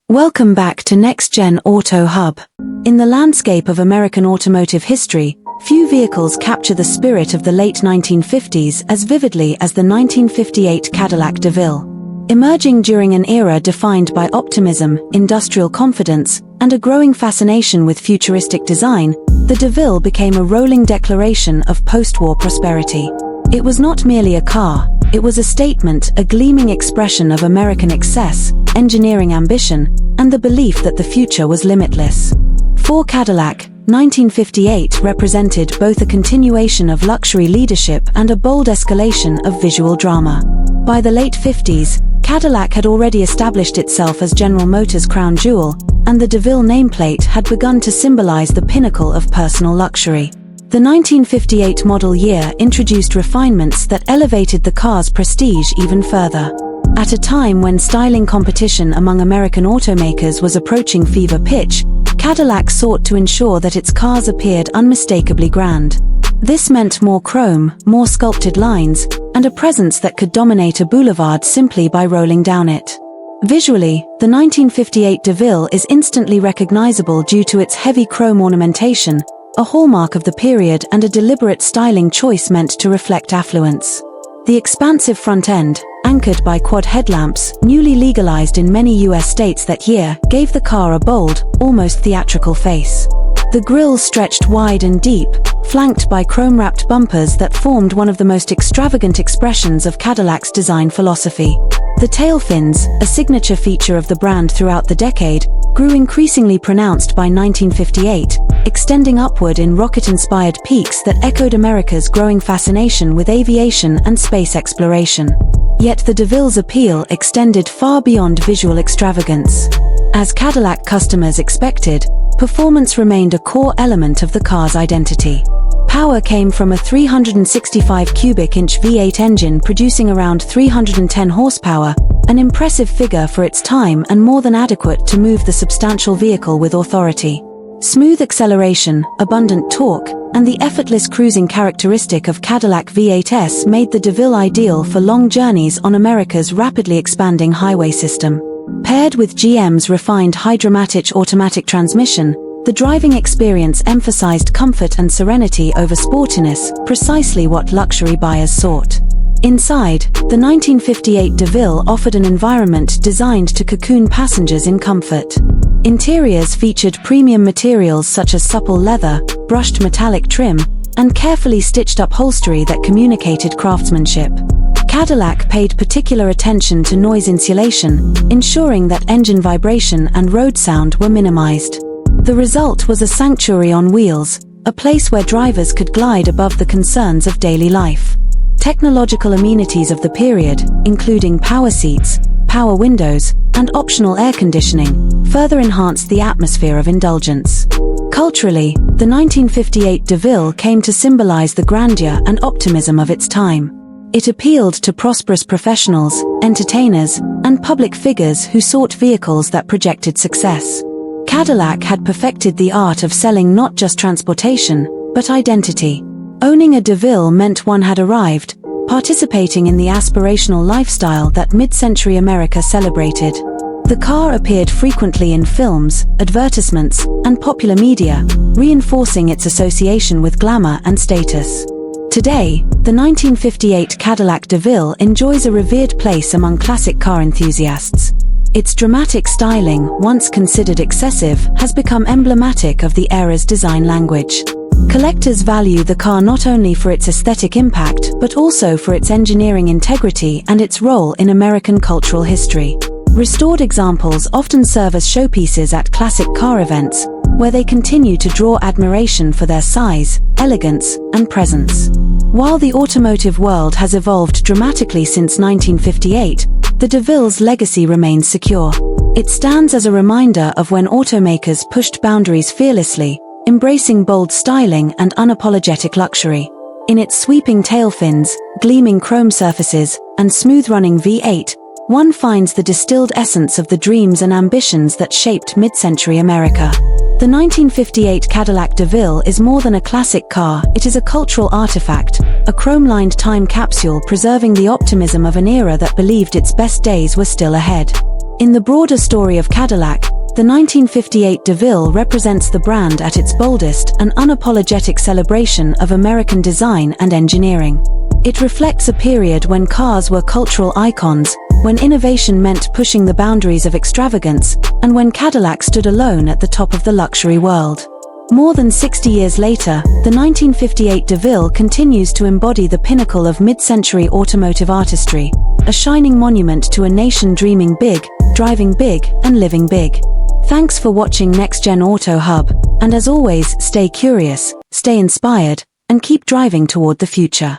Welcome back to Next Gen Auto Hub. In the landscape of American automotive history, few vehicles capture the spirit of the late 1950s as vividly as the 1958 Cadillac DeVille. Emerging during an era defined by optimism, industrial confidence, and a growing fascination with futuristic design, the DeVille became a rolling declaration of post-war prosperity. It was not merely a car, it was a statement, a gleaming expression of American excess, engineering ambition, and the belief that the future was limitless. For Cadillac, 1958 represented both a continuation of luxury leadership and a bold escalation of visual drama. By the late 50s, Cadillac had already established itself as General Motors' crown jewel, and the DeVille nameplate had begun to symbolize the pinnacle of personal luxury. The 1958 model year introduced refinements that elevated the car's prestige even further. At a time when styling competition among American automakers was approaching fever pitch, Cadillac sought to ensure that its cars appeared unmistakably grand. This meant more chrome, more sculpted lines, and a presence that could dominate a boulevard simply by rolling down it. Visually, the 1958 DeVille is instantly recognizable due to its heavy chrome ornamentation, a hallmark of the period and a deliberate styling choice meant to reflect affluence. The expansive front end, anchored by quad headlamps, newly legalized in many US states that year, gave the car a bold, almost theatrical face. The grille stretched wide and deep, flanked by chrome-wrapped bumpers that formed one of the most extravagant expressions of Cadillac's design philosophy. The tailfins, a signature feature of the brand throughout the decade, grew increasingly pronounced by 1958, extending upward in rocket-inspired peaks that echoed America's growing fascination with aviation and space exploration. Yet the DeVille's appeal extended far beyond visual extravagance. As Cadillac customers expected, performance remained a core element of the car's identity. Power came from a 365 cubic inch V8 engine producing around 310 horsepower, an impressive figure for its time and more than adequate to move the substantial vehicle with authority. Smooth acceleration, abundant torque, and the effortless cruising characteristic of Cadillac V8s made the DeVille ideal for long journeys on America's rapidly expanding highway system. Paired with GM's refined Hydra-Matic automatic transmission, the driving experience emphasized comfort and serenity over sportiness, precisely what luxury buyers sought. Inside, the 1958 DeVille offered an environment designed to cocoon passengers in comfort. Interiors featured premium materials such as supple leather, brushed metallic trim, and carefully stitched upholstery that communicated craftsmanship. Cadillac paid particular attention to noise insulation, ensuring that engine vibration and road sound were minimized. The result was a sanctuary on wheels, a place where drivers could glide above the concerns of daily life. Technological amenities of the period, including power seats, power windows, and optional air conditioning, further enhanced the atmosphere of indulgence. Culturally, the 1958 DeVille came to symbolize the grandeur and optimism of its time. It appealed to prosperous professionals, entertainers, and public figures who sought vehicles that projected success. Cadillac had perfected the art of selling not just transportation, but identity. Owning a DeVille meant one had arrived, participating in the aspirational lifestyle that mid-century America celebrated. The car appeared frequently in films, advertisements, and popular media, reinforcing its association with glamour and status. Today, the 1958 Cadillac DeVille enjoys a revered place among classic car enthusiasts. Its dramatic styling, once considered excessive, has become emblematic of the era's design language. Collectors value the car not only for its aesthetic impact, but also for its engineering integrity and its role in American cultural history. Restored examples often serve as showpieces at classic car events, where they continue to draw admiration for their size, elegance, and presence. While the automotive world has evolved dramatically since 1958, the DeVille's legacy remains secure. It stands as a reminder of when automakers pushed boundaries fearlessly, embracing bold styling and unapologetic luxury. In its sweeping tailfins, gleaming chrome surfaces, and smooth-running V8, one finds the distilled essence of the dreams and ambitions that shaped mid-century America. The 1958 Cadillac DeVille is more than a classic car, it is a cultural artifact, a chrome-lined time capsule preserving the optimism of an era that believed its best days were still ahead. In the broader story of Cadillac, the 1958 DeVille represents the brand at its boldest, an unapologetic celebration of American design and engineering. It reflects a period when cars were cultural icons, when innovation meant pushing the boundaries of extravagance, and when Cadillac stood alone at the top of the luxury world. More than 60 years later, the 1958 DeVille continues to embody the pinnacle of mid-century automotive artistry, a shining monument to a nation dreaming big, driving big, and living big. Thanks for watching Next Gen Auto Hub, and as always, stay curious, stay inspired, and keep driving toward the future.